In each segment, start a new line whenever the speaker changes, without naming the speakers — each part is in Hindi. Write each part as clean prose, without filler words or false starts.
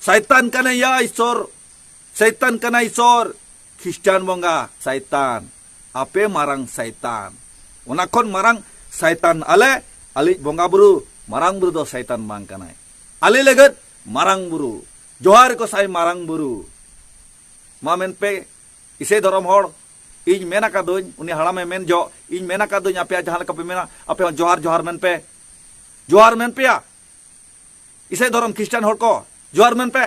Saitan kana ya isor, Saitan kana isor, Kristen bonga Saitan, ape marang Saitan. Onakon marang Saitan ale, ali bonga buru, marang buru do Saitan mang kana. Ali legat marang buru, johar ko sai marang buru. Mamen pe ise dorom hor, इन मेना का दोन उन्हें हड़ा में मेन जो इन मेना का दोन आपे जहां कपे मेना आपे जोहार जोहार मेन पे या इसे धर्म क्रिश्चियन हर को जोहार मेन पे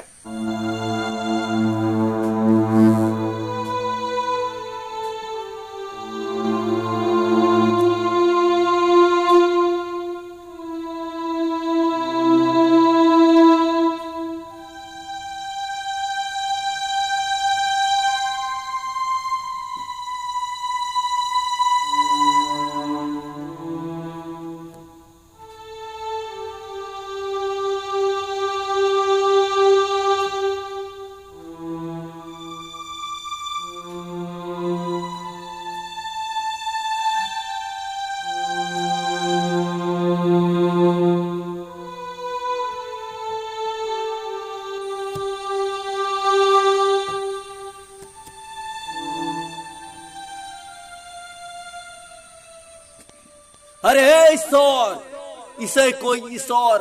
अरे ईश्वर इसे कोई ईश्वर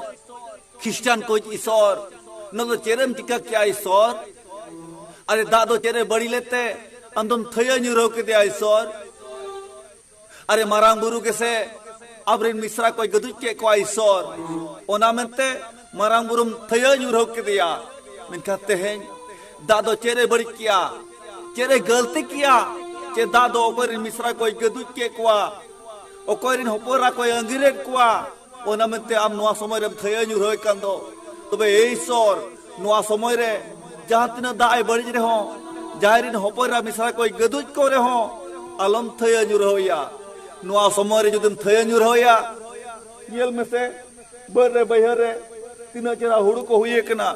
क्रिश्चियन कोई ईश्वर न तो चेरम टिका क्या ईश्वर अरे दादो चेरे बड़ी लेते अंदम थया न्यूरो के दिया ईश्वर अरे मारांग बुरु के से अबरिन मिश्रा कोई गदुच के कोई ईश्वर ओना मनते मारांग बुरुम थया न्यूरो के दिया मन कहते हैं दादो चेरे बड़ी किया चेरे गलती किया चे दादो अबरिन मिश्रा कोई गदुच के कोआ ओकोरिन होपोरा कोई अंगिरेट कुआ ओना मनते आम नोआ समय रे थया न्यूरो कांदो तबे ईश्वर नोआ समय रे जहां तिना दाय बड़ी रे हो जाहरिन होपोरा मिश्रा कोई गदुच को रे हो आलम थया न्यूरोया नोआ समय रे जदम थया न्यूरोया येल में से बर रे बहर रे तिना चेरा हुड़ू को हुए कना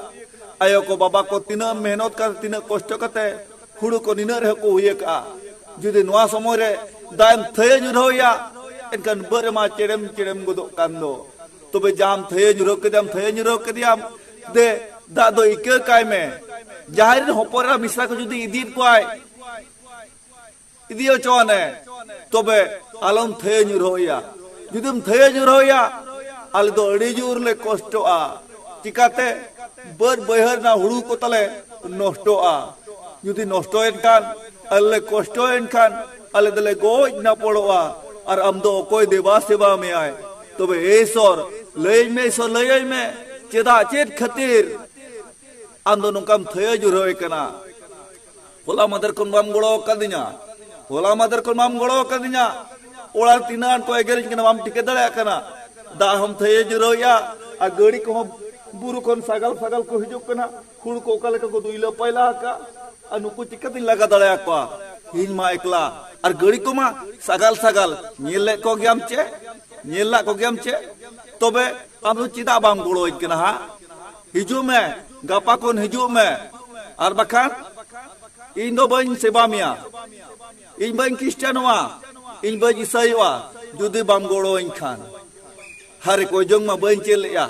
आयो को बाबा को तिना मेहनत कर तिना कष्ट करते हुड़ू को निना रे को हुए का जुदि नोआ समय रे दाम थया न्यूरोया इनका बर मा चेरम चेरम गुदो कांदो तबे जाम थे जुरो के दियाम दे दादो इके काय में जाहिर होपरा मिश्रा को जुदी इदीन कोय इदियो चोने तबे आलम थे जुरोया जुदम थे जुरोया आल दो अड़ी जुर ले कष्टोआ चिकाते बर बहर ना हुड़ू को तले नष्टोआ जुदी नष्टो एनकान अल्ले कष्टो एनकान अल्ले दले गोज ना पड़ोआ और हम दो कोई देवा सेवा में आए तो वे ईश्वर लय में चेदा चेत खतीर हम दोनों कम थे जुरोय कना होला मदर कोन माम गड़ो कदिना ओला तिनान को एगेरिज कना माम टिके दड़े कना दा हम थे जुरोया आ गड़ी को बुरु कोन सगल को हिजुक कना खुड़ को कले को दुइलो पहिला का अनुकु टिके दिन लगा दड़े को हिन मा एकला और गड़ी को मा सगल नीले को गयाम चे तबे आम चिदा बाम गुड़ो इकना हा हिजु में गापा कोन हिजु में और बखान इन दो बन सेवा मिया इन बन क्रिश्चियनवा इन बन ईसाईवा जुदी बाम गुड़ो इनखान हरे कोई जोंग मा बन चेल या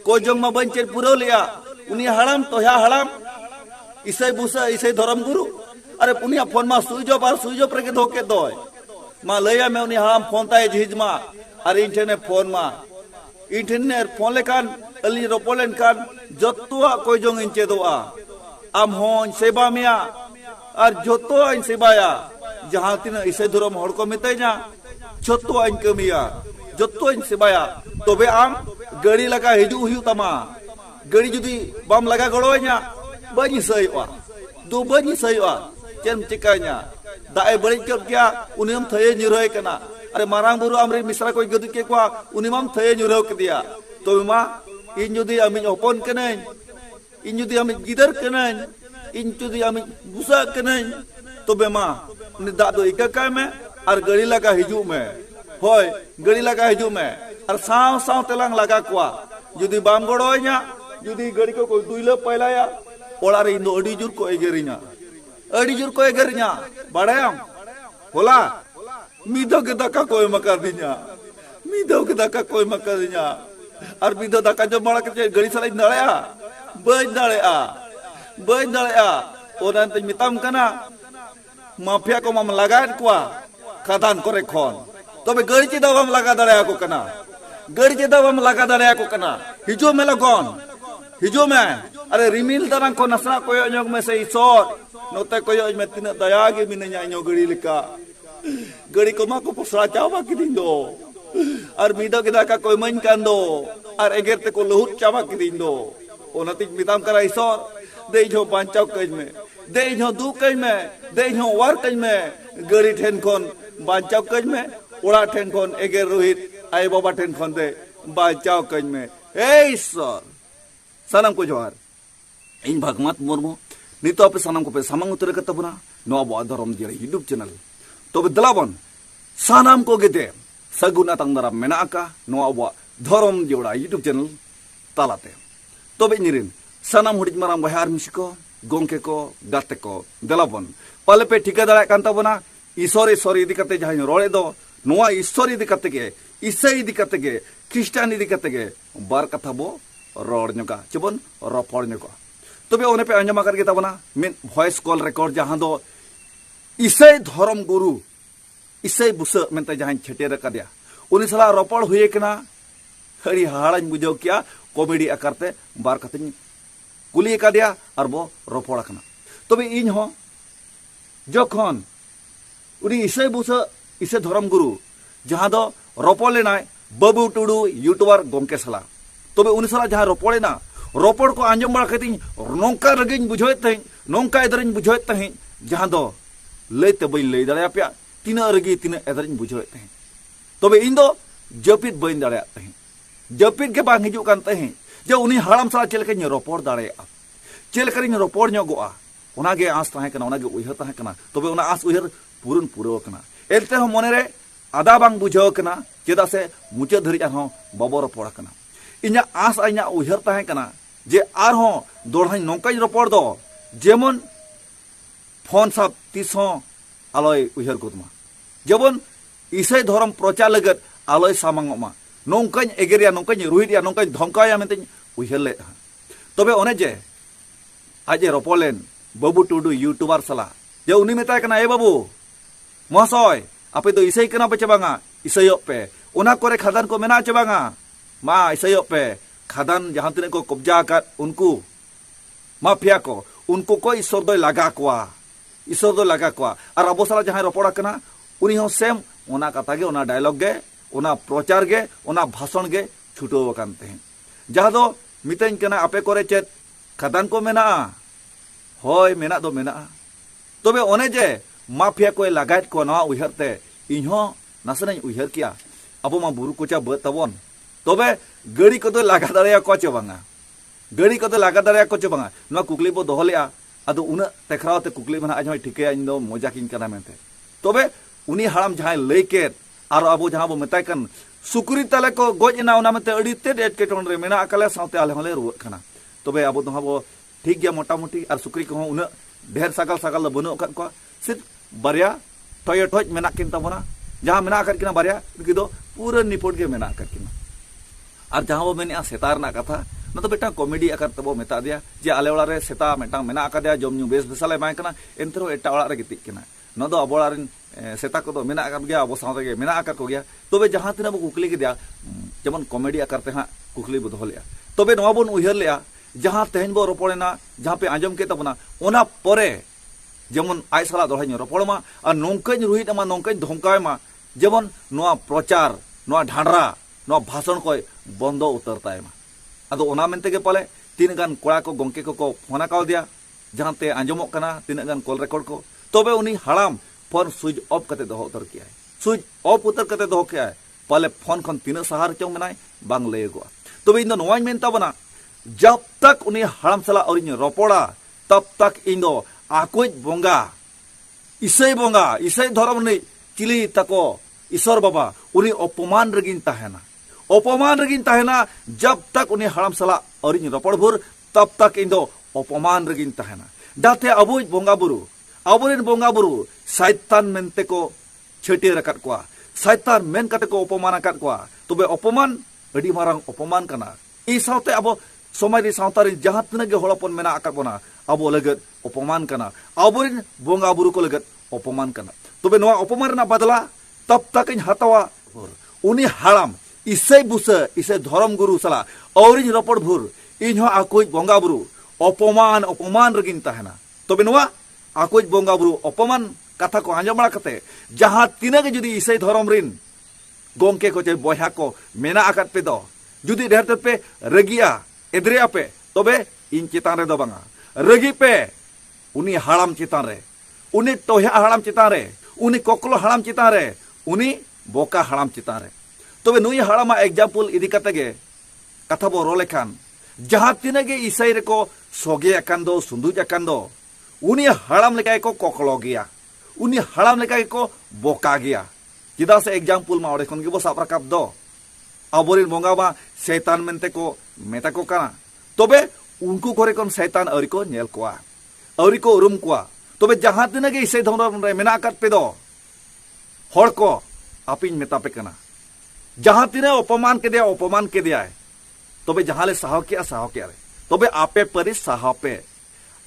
कोई जोंग मा बन चेल पुरो लिया उनी हड़ाम तो या हड़ाम ईसाई बुसा ईसाई धर्म गुरु अरे पुनिया फोन मा सुइजो पर के धोके दोय मा लया में उनी हाम फोन ताय झिज मा अरे इंटरनेट फोन लेकान अली रोपोलेन कान जत्तुआ कोई जोंग इंचे दोआ आम होन सेवा मिया और जत्तुआ इन सेवाया जहां तिना इसे धर्म हड़ को मिताइना जत्तुआ इन कमिया जत्तुआ इन सेवाया तबे आम गड़ी लगा हिजु हुयु तमा गड़ी जुदी बाम लगा गड़ोया बनी सईवा दो बनी सईवा चेम चिकाnya दाए बड़ी कर क्या उन्हें हम थे न्यूरोय कना अरे मारांग बुरु आमरे मिश्रा कोई गदु के को उन्हें हम थे न्यूरो के दिया तो मा इन जुदी आमी ओपन कनेन इन जुदी आमी गिदर कनेन इन जुदी आमी बुसा कनेन तो बेमा उन दादो इका का में और गड़ी लगा हिजु में होय गड़ी लगा हिजु में और साव तेलांग लगा कोआ जुदी बाम गड़ोया जुदी गड़ी को कोई दुइलो पहलाया ओला रे इन अडी जुर को एगेरिना अड़ी जुर को एगरिया बाड़ायाम होला मीदो के दाका कोई मकर दिया और मीदो दाका जो बड़ा के गड़ी साला नड़या bain dalea onan te mitam kana mafia ko mam lagat kwa khadan kore khon tobe gari che dawam laga dalea ko kana gari che dawam laga dalea ko kana hijo me lagon hijo me are rimil tarang ko nasra koyo nyog me se isor note koyo me tina daya ge minanya nyo gari lika gari ko ma ko pusra chawa kidindo ar mido kita ka koy main kando ar eger te ko luhut chawa kidindo onatik mitam kara isor dei jo banchau kai me dei jo du kai me dei jo war kai me gari then kon banchau kai me ora then kon eger rohit ai baba then kon de banchau kai me ei isor sanam ko johar in bhagmat murmu nito ape sanam ko pe samang utere katabuna no abo adharom jere youtube channel tobe dalabon sanam ko gede saguna tangdara menaka no abo dharom joda youtube channel talate tobe nirin sanam hudit maram bahar misiko gongke ko gate ko dalabon pale pe thika dara kan tabona isori idikate jahan role do noa isori idikate ge isai idikate ge christian idikate ge bar katha bo ror nyoka chebon ropor nyoka tobe one pe anjama kar ge tabona min voice call record jahan do isai dharam guru isai busa mente jahan chete ra kadya uni sala ropor huye kana hari halan bujo kya comedy akarte bar katኝ कुली का दिया और वो रोपड़ा कना तो भी इन हो जोखन उनी इसे बुसा इसे धर्म गुरु जहां दो रोपड़े ना बाबू टुडू यूट्यूबर गोंके सला तो भी उन सला जहां रोपड़े ना रोपड़ को आंजम बड़ा कहती नौका रगिन बुझोए तहीं नौका इधरिन बुझोए तहीं जहां दो लेते बइन ले दड़या पे तीना रगी तीना इधरिन बुझोए तहीं तो भी इन दो जपित बइन दड़या तहीं जपित के बांग हिजू कान तहीं जो उन्हीं हाड़म सला चल के रोपड़ दाड़े चल कर रोपड़ गोआ उनागे आस तहे कना उनागे उयहर तहे कना तबे उना आस उयहर पूरन पूरव कना एलते हो मने रे आदा बांग बुझाव कना चेदा से मुचा धरि आरो बाबो रोपड़ कना इना आस आइना उयहर तहे कना जे आर हो दोड़हाई नोंकाई रोपड़ दो जेमन फोन सब तीसो आलोय उयहर गुदमा जेमन इसे धर्म प्रचार लगत आलोय सामांगमा नौकाኝ एगेरिया नौकाኝ रुहिडिया नौकाኝ धमकाया मेते उयहर ले तबे ओने जे आजे रोपोलेन बाबू टुडू यूट्यूबर सला जे उनी मेताय कना ए बाबू महाशय आपे तो इसई कना पे चबांगा इसयो पे उना करे खादान को मेना चबांगा मा इसयो पे खादान जहां तिने को कब्जा कर उनको माफिया को उनको को ईश्वर दो लगा कोआ और अबो सला जहां रोपड़ा कना उनी हो सेम ओना कथा गे ओना डायलॉग गे ओना प्रचार गे ओना भाषण गे छुटो वकानते हैं जहां दो मितेन कना आपे करे चेत खादान को मेना होय मेना दो मेना तबे ओने जे माफिया को लगात को ना उयहरते इन्हो नासनाय उयहर किया अब मा बुरु कोचा ब तबन तबे गड़ी को तो लगा दरिया को चबांगा गड़ी को तो लगा दरिया को चबांगा ना कुकली बो दोहलिया अदो उना तेखरावते कुकली मना आज ठिके इन दो मजा किन कना मेते तबे उनी हाड़म जहां लेकेत और अब जहां बो मेताय कन सुकुरी तले को गोजना उना मेते अड़ी तेड एटकेटोन रे मेना अकले साउते आले हले रुव खना तबे अब तो हाबो ठीक गया मोटामुटी और सुकुरी को उना ढेर सागल बनो कत को सिर्फ बारिया टय टय मेना किन तबना जहां मेना कत किना बारिया उनकी दो पूरा निपोट के मेना कत किना और जहां वो मेने सेतार ना कथा न तो बेटा कॉमेडी आकर तबो मेता दिया जे आले ओला रे सेता मेटा मेना का दिया जमनु बेस बेसाले बाय कना एंतरो एटा ओला रे गिति किना न दो अबोला रे सेता को तो मेना कर गया अब साथ के मेना आकर को गया तबे जहां तिना बो कुकली के दिया जेमन कॉमेडी आकर ते हां कुकली बो दोहलिया तबे नवा बोन उयहर लिया जहां तेहन बो रोपड़ेना जहां पे आंजम के तबना ओना परे जेमन आय साला दोहाई रोपड़मा और नौकाñ रुहित मा नौकाñ धमकाय मा जेमन नोआ प्रचार नोआ ढांडरा नोआ भाषण को बंदो उतरताय मा अदो ओना मेनते के पाले तीन गान कोड़ा को गोंके को फोना काव दिया जहां ते आंजमोक कना तीन गान कॉल रिकॉर्ड को तबे उनी हड़ाम फोन स्विच ऑफ करते दो उतर किया स्विच ऑफ उतर करते दो किया पाले फोन खन तीन सहार चौ मेनाय बांग ले गो तबे इन नोवाñ मेनता बना जब तक उनी हड़ाम सला और इन रोपड़ा तब तक इन दो आकोज बोंगा इसई धर्म ने चिली तको ईश्वर बाबा उनी अपमान रगिन ताहेना जब तक उनी हड़ाम सला और इन रोपड़ भुर तब तक इन दो अपमान रगिन ताहेना जाते अबुज बोंगा बुरु अबुरिन बोंगा बुरु शैतान मेनते को छेटे रकत कोआ शैतान मेन कते को अपमान अकत कोआ तबे अपमान अडी मारंग अपमान कना ई सावते अब समाज सावता जहां तना गे हड़पन मेना आकात बना अब लगत अपमान कना आबोरिन बोंगा बुरु को लगत अपमान कना तबे नवा अपमान रना बदला तब तक इन हतावा उनी हाड़ाम इसे बुसे इसे धर्म गुरु सला औरिन रपड़ भुर इन हो आकोज बोंगा बुरु अपमान अपमान रगिन तहना तबे नवा आकोज बोंगा बुरु अपमान कथा को आंजम बड़ा कते जहां तिना गे जुदी इसे धर्म रिन गोंके को चे बया को मेना आकात पे दो जुदी ढेर पे रगिया एद्रिया पे तबे इन चितान रे दो बांगा रगी पे उनी हाड़ाम चितान रे उनी टोया हाड़ाम चितान रे उनी कोकलो हाड़ाम चितान रे उनी बोका हाड़ाम चितान रे तबे नुई हाड़ामा एग्जाम्पल इदी कते गे कथा बो रोले खान जहां तिना गे इसाई रे को सोगे अकान दो सुंदुज अकान दो उनी हाड़ाम लेका को कोकलो गया उनी हाड़ाम लेका को बोका गया चिदा से एग्जाम्पल मा ओडे खन गे बो साब राकाब दो आबोरिन बोंगा मा शैतान मेनते को मेता को काना तबे उनको करे कोन शैतान अरि को नेल कोआ अरि को उरुम कोआ तबे जहां तिना गे इसे धर्म रे मेना आकात पे दो हड़ को आपिन मेता पे कना जहां तिना अपमान के दिया तबे जहां ले साहव के रे तबे आपे परि साहव पे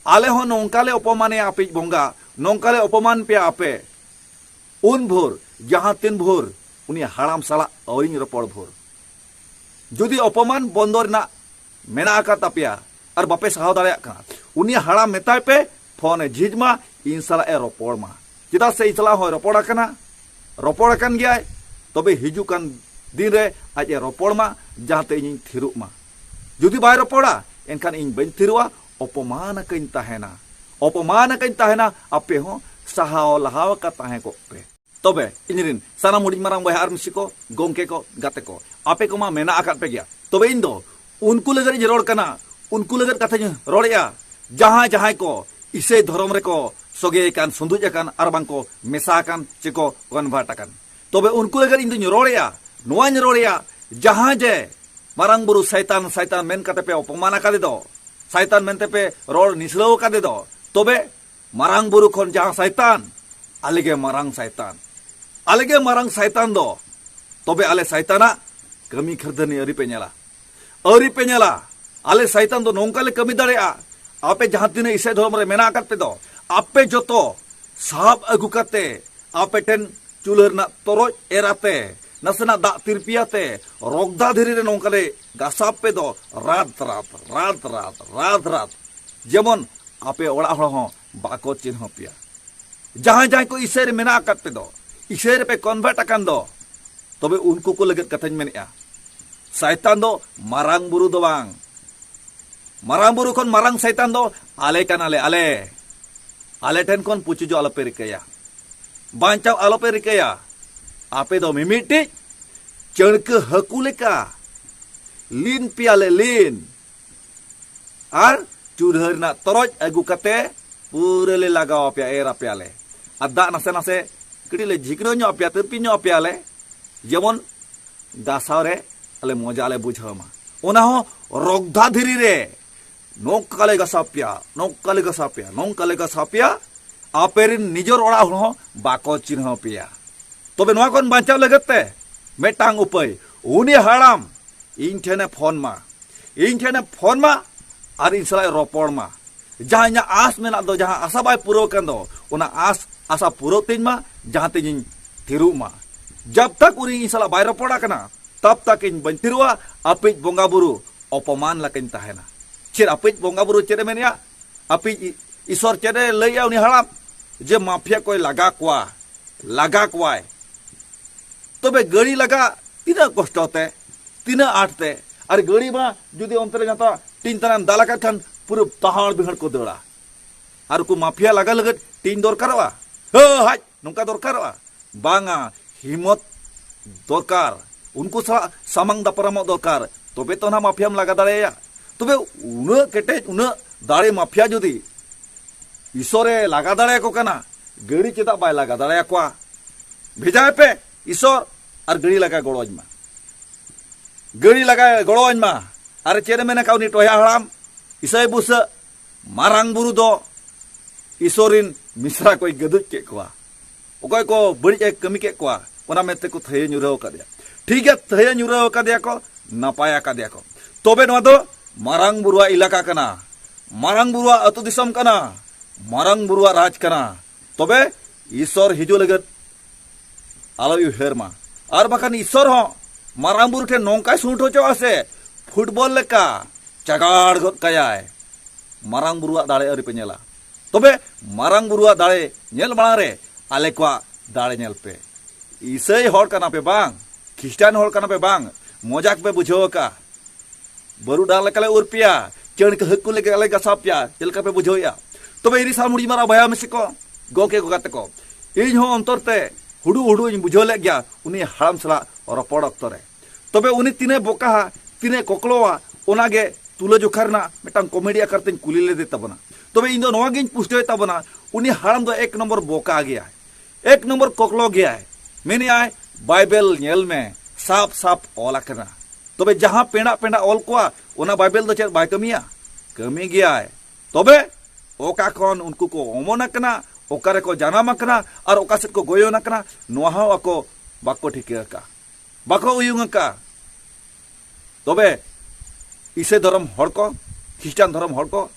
आले हो नोंकाले अपमाने आपे बोंगा नोंकाले अपमान पे आपे उन भोर जहां तीन भोर उनी हाड़ाम साला औरिन रपड़ भोर जुदी अपमान बंदर ना मेना आकात तापिया और बापे साहव दाड़े कना उनी हाड़ाम मेताय पे फोन झिजमा इन साला ए रपड़ मा चिदा से इसला हो रपड़ कना रपड़ कन गया तबे हिजुकान दिन रे आज रपड़ मा जहाते इन थिरु मा जुदी बाय रपड़ा एनखान इन बन थिरुआ अपमान कइन ताहेना आपे हो साहाव लहाव का ताहे को पे तबे इनरिन साना मुड़ी मारांग बया आर मिसी को गोंके को गाते को आपे को मा मेना आकात पे गया तबे इन दो उनको लगन रोड कना उनको लगन कथा रोड़या जहां जहां को इसे धर्म रे को सोगे कान सुंदुज कान आर बांग को मेसा कान चिको कन्वर्ट कान तबे उनको लगन इन दो रोड़या नोआ रोड़या जहां जे मारांग बुरु शैतान शैतान मेन कते पे अपमान का दे दो शैतान मेनते पे रोड निसलो का दे दो तबे मारांग बुरु खन जहां शैतान अलगे मारांग शैतान दो तबे आले शैताना कमी खरदनी अरि पे नेला आले शैतान दो नोंकाले कमी दाड़ेया आपे जहां तिने इसे धर्म रे मेना आकात पे दो आपे जोतो साब अगु कते आपे टेन चूल्हर ना तरोज एराते नसना दा तिरपियाते रोगदा धीरे रे नोंकाले गासाप पे दो रात जेमन आपे ओड़ा हड़ हो बाको चिन्ह पिया जहां जहां को इसे रे मेना आकात पे दो इसे रे पे कन्वर्ट अकान दो तबे उनको को लगत कथाñ मेनेया शैतान दो मारांग बुरु दो बांग मारांग बुरु खन मारांग शैतान दो आले कानाले आले ठेन खन पुचु जो आलोपे रिकया बांचाव आलोपे रिकया आपे दो मिमिटी चणक हकु लेका लीन पियाले लीन आर चूल्हर ना तरोज अगु कते पूरे ले लगाव पे एरा प्याले अदा नसे नसे कड़ीले झिकनो नो पे तिरपी नो प्याले जेमन गासाव रे अले मजा ले बुझामा ओना हो रोगधा धीरी रे नोकाले गसा पिया आपेरिन निजर ओड़ा हो बाको चिन्ह पिया तबे नोआ कोन बांचाव लगते मेटांग उपाय उनी हाड़ाम इन ठेने फोन मा और इन सलाय रोपड़ मा जहां इना आस मेना दो जहां आशा बाय पूरो कन दो ओना आशा पूरो तीन मा जहां तीन थिरु मा जब तक उनी इन सला बाय रोपड़ा कना तब तक इन बन थिरुआ अपिज बोंगा बुरु अपमान लकिन ताहेना चेर अपिज बोंगा बुरु चेरे मेनिया अपिज ईश्वर चेरे लैया उनी हाड़ाम जे माफिया कोई लगा क्वाय तबे गड़ी लगा तीना कष्ट होते तीना आठते और गड़ी मा जुदी अंतरे जाता तीन तरह दाला का खान पूरे तहाड़ बिहड़ को दौड़ा और को माफिया लगा लगत तीन दरकारवा हाय नोंका दरकारवा बांगा हिम्मत दरकार उनको सामंग दापराम दरकार तबे तो ना माफियाम लगा दाड़ेया तबे उना केटे उना दाड़े माफिया जुदी ईश्वरे लगा दाड़े को कना गड़ी चेदा बाय लगा दाड़े को भेजाए पे ईश्वर और गड़ी लगा गड़ोज मा और चेरे मेना काउनी टोया हाड़ाम इसाई बुस मारांग बुरु दो ईश्वरिन मिश्रा कोई गदुज के कोआ ओकय को बड़ी एक कमी के कोआ ओना मेते को थये नुराव का दिया ठीक है थये नुराव का दिया को नपाया का दिया को तबे नवा दो मारांग बुरुआ इलाका कना, मारांग बुरुआ अतु दिसम कना, मारांग बुरुआ राज कना। तबे ईश्वर हिजु लगत आलो उहेरमा और बाखान ईश्वर हो मारांग बुरु ठे नोंकाय सुट होचो आसे फुटबॉल लेका चगाड़ गद कायाय मारांग बुरुआ दाड़े अरि पे नेला। तबे मारांग बुरुआ दाड़े नेल माड़ा रे आले को दाड़े नेल पे ईसाई होड़ कना पे बांग ख्रिस्टान होड़ कना पे बांग मजाक पे बुझो का बरु डाल लेकाले उरपिया चण के हक्कु लेकाले गसापिया चलका पे बुझोया। तबे इरी साल मुड़ी मारा भया मिसिको गोके को गाते को इन हो अंतरते हुडू हुडू बुझो ले गया उनी हाड़ाम सला रपड़ अक्तो रे। तबे उनी तिने बोका तिने कोकलोवा ओनागे तुला जोखारना मिटांग कॉमेडिया करते कुली ले दे तबना। तबे इन दो नोवा गिन पुष्टय तबना उनी हाड़ाम दो एक नंबर बोका गया एक नंबर कोकलो गया है मेने आय बाइबल नेल में साफ साफ ओला करना। तबे जहां पेड़ा पेड़ा ओल कोआ ओना बाइबल दो चेर बाय कमिया कमी गया है। तबे ओका खन उनको को ओमोना कना ओकारे को जानामा कना और ओका सेट को गोयोना कना नोहा हो अको बाको ठिके का बाको उयुंगा का। तबे इसे धर्म हड़ को ख्रिस्टान धर्म हड़ को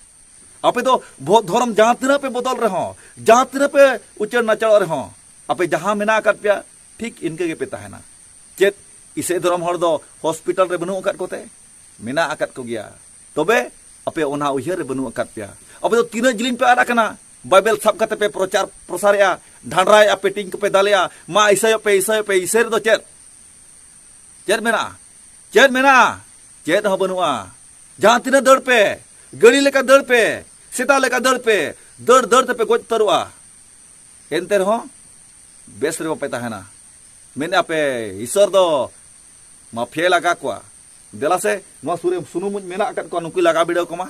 आपे तो बहुत धर्म जहां तिना पे बदल रहे हो जहां तिना पे उच्चर नचड़ रहे हो आपे जहां मेना कर पिया ठीक इनके के पे ताहेना चेत इसे धर्म हड़ दो हॉस्पिटल रे बनु अकत कोते मेना अकत को गया। तबे आपे ओना उहर रे बनु अकत पिया आपे तो तीन जिलिन पे आड़ा कना बाइबल सब कते पे प्रचार प्रसारया ढांडराय आपे टिंग पे दालिया मा ईसाई पे ईसाई दो चेत चेत मेना चेत हो बनुआ जहां तिना दड़ पे गड़ी लेका दड़ पे सीता लेका दड़ पे दड़ दड़ पे गोज तरुआ एनते रहो बेस रे पे ताहेना मेने आपे ईश्वर दो माफिया लगा को देला से नो सुरे सुनुमुज मेना अकत को नुकी लगा बिडो कोमा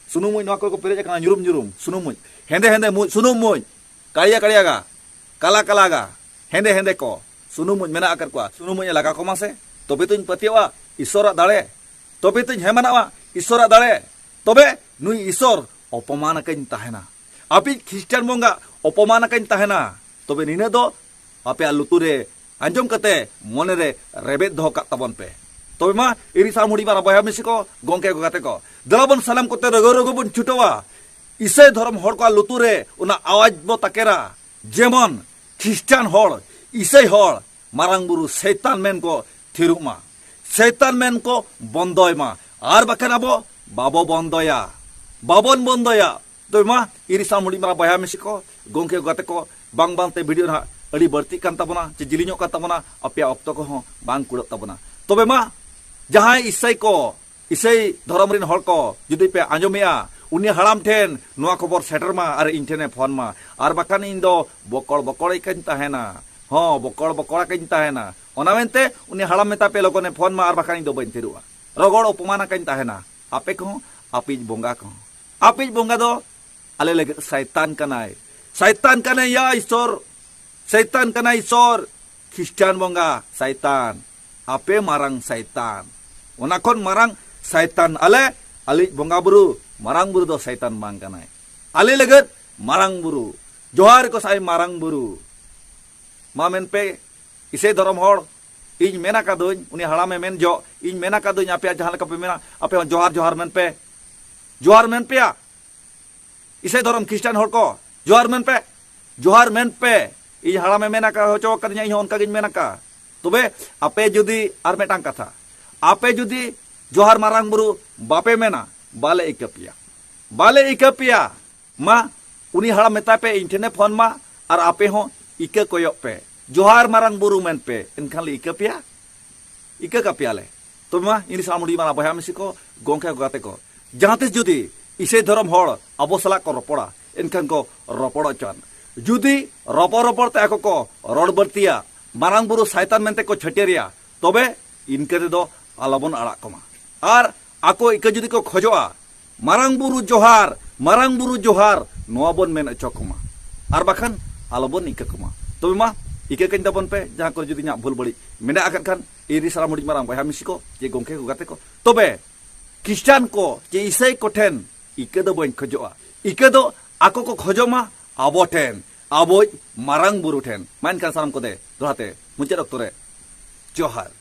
सुनुमुज नो को पेरेज कना जुरुम जुरुम सुनुमुज हेंदे हेंदे मुज सुनुमुज कालिया कालिया गा काला काला गा हेंदे हेंदे को सुनुमुज मेना अकत को सुनुमुज लगा कोमा से तबे तुन पतिवा ईश्वर दाड़े तबे तुन हेमनावा ईश्वर दाड़े। तबे नुई ईश्वर अपमान कइन ताहेना आपी ख्रिस्टान बंगा अपमान कइन ताहेना। तबे निने दो आपे लुतुरे आंजम कते मने रे रेबेद दो का तबन पे। तबे मा इरी सा मुड़ी मारा बया मिसी को गोंके को गाते को दलाबन सलाम कोते रगो रगो बन छुटवा ईसाई धर्म हड़ को लुतुरे उना आवाज बो ताकेरा जेमन ख्रिस्टान हड़ ईसाई हड़ मारांग बुरु शैतान मेन को थिरुमा शैतान मेन को बंदोयमा आर बाखान आबो बाबो बंदोया बाबन बंदोया। तबे मा इरी सा मुड़ी मारा बया मिसी को गोंके को गाते को बांग बांग ते वीडियो ना अड़ी बढ़ती कान तबना चे जिलिño का तबना अपया ऑक्तो को हो बांग कुड़ तबना। तबे मा जहां ईसाई धर्म रिन हड़ को जुदी पे आंजोमिया उनी हड़ाम ठेन नोआ खबर सेटर मा आर इन ठेने फोन मा आर बाखान इन दो बकड़ बकड़ कइन ताहेना हो बकड़ बकड़ कइन ताहेना ओना मेनते उनी हड़ाम मेता पे लोगने फोन मा आर बाखान इन दो बइन थिरुआ रगड़ अपमान कइन ताहेना आपे को आपिज बोंगा दो आले लगे शैतान कनाय या ईश्वर शैतान कना ईश्वर ख्रिस्टान बंगा शैतान आपे मारांग शैतान ओना खन मारांग शैतान आले आली बंगा बुरु मारांग बुरु दो शैतान बांग कनाय आले लगत मारांग बुरु जोहार को साई मारांग बुरु मा मेन पे इसे धर्म हड़ इन मेना का दोኝ उनी हड़ामे मेन जो इन मेना का दोኝ आपे जहां का पे मेना आपे जोहार मेन पे इसे धर्म ख्रिस्टान हड़ को जोहार मेन पे इन हड़ामे मेना का होचो कदnya इन उनका गिन मेना का। तबे आपे जुदी आर मेटांग कथा आपे जुदी जोहार मारांग बुरु बापे मेना बाले इकपिया मा उनी हड़ा मेता पे इंटरनेट फोन मा और आपे हो इके कोयक पे जोहार मारांग बुरु मेन पे इनखान ले इके कपिया ले। तो मा इनी सामुडी माना बया मिसी को गोंके गाते को जहां तिस जुदी इसे धर्म हड़ अबो सला को रपड़ा इनखान को रपड़ चन जुदी रपड़ ते को रड़ बर्तिया मारांग बुरु शैतान मेनते को छटेरिया तबे इनके दो आलाबन आड़ा कमा और आको इके जुदी को खोजोआ मारांग बुरु जोहार नोआ बन मेन अचोकमा और बाखान आलाबन इके कमा। तबे मा इके कइन तबन पे जहां को जुदी न्या भूल बड़ी मेना आकन खान इरी सारा मुड़ी मारांग बया मिसी को जे गोंके को गाते को तबे ख्रिस्टान को जे ईसाई को ठेन इके दो बन खोजोआ इके दो आको को खोजोमा आबो ठेन आबो मारांग बुरु ठेन मान खान साराम को दे दोहाते मुचे डॉक्टरे जोहार।